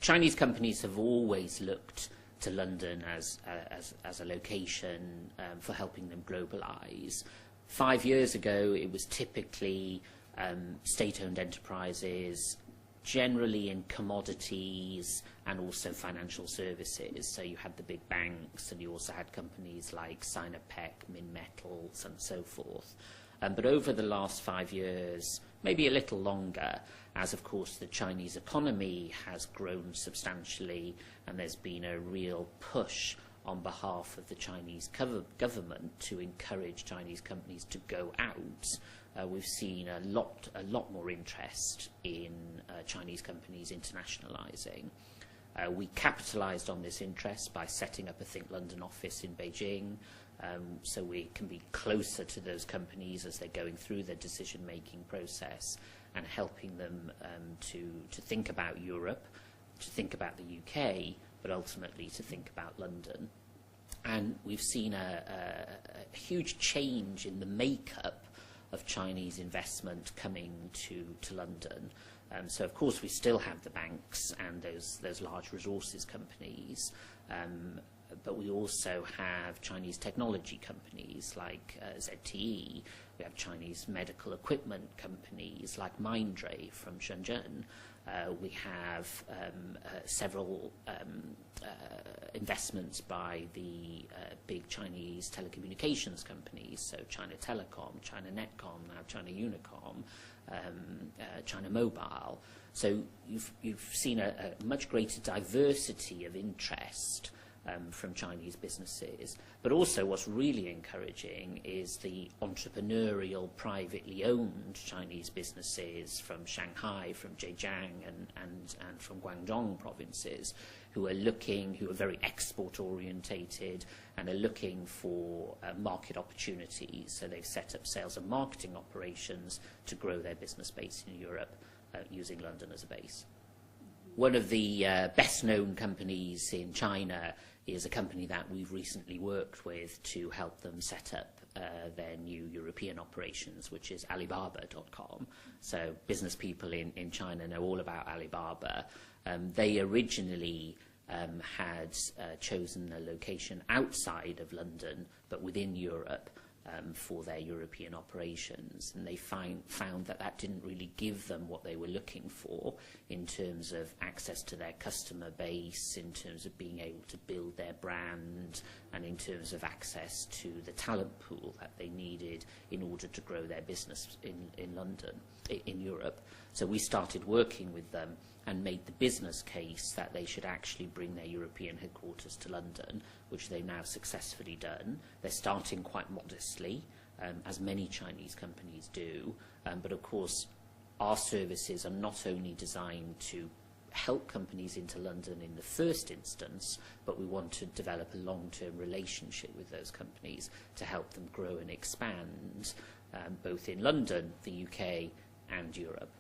Chinese companies have always looked to London as a location for helping them globalise. 5 years ago, it was typically state-owned enterprises, generally in commodities and also financial services. So you had the big banks, and you also had companies like Sinopec, Minmetals, and so forth. But over the last 5 years, maybe a little longer, as of course the Chinese economy has grown substantially, and there's been a real push on behalf of the Chinese government to encourage Chinese companies to go out, we've seen a lot more interest in Chinese companies internationalising. We capitalised on this interest by setting up a Think London office in Beijing, so we can be closer to those companies as they're going through their decision-making process, and helping them to think about Europe, to think about the UK, but ultimately to think about London. And we've seen a huge change in the makeup of Chinese investment coming to London. So of course we still have the banks and those large resources companies, but we also have Chinese technology companies like ZTE. We have Chinese medical equipment companies like Mindray from Shenzhen. We have several investments by the big Chinese telecommunications companies, so China Telecom, China Netcom, now China Unicom, China Mobile. So you've seen a much greater diversity of interest from Chinese businesses. But also what's really encouraging is the entrepreneurial, privately owned Chinese businesses from Shanghai, from Zhejiang and from Guangdong provinces who are very export orientated and are looking for market opportunities. So they've set up sales and marketing operations to grow their business base in Europe using London as a base. One of the best known companies in China is a company that we've recently worked with to help them set up their new European operations, which is Alibaba.com. So business people in China know all about Alibaba. They originally had chosen a location outside of London, but within Europe, for their European operations, and they found that didn't really give them what they were looking for in terms of access to their customer base, in terms of being able to build their brand, and in terms of access to the talent pool that they needed in order to grow their business in London, in Europe. So we started working with them and made the business case that they should actually bring their European headquarters to London, which they've now successfully done. They're starting quite modestly, as many Chinese companies do, but of course our services are not only designed to help companies into London in the first instance, but we want to develop a long-term relationship with those companies to help them grow and expand, both in London, the UK and Europe.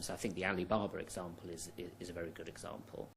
So I think the Alibaba example is a very good example.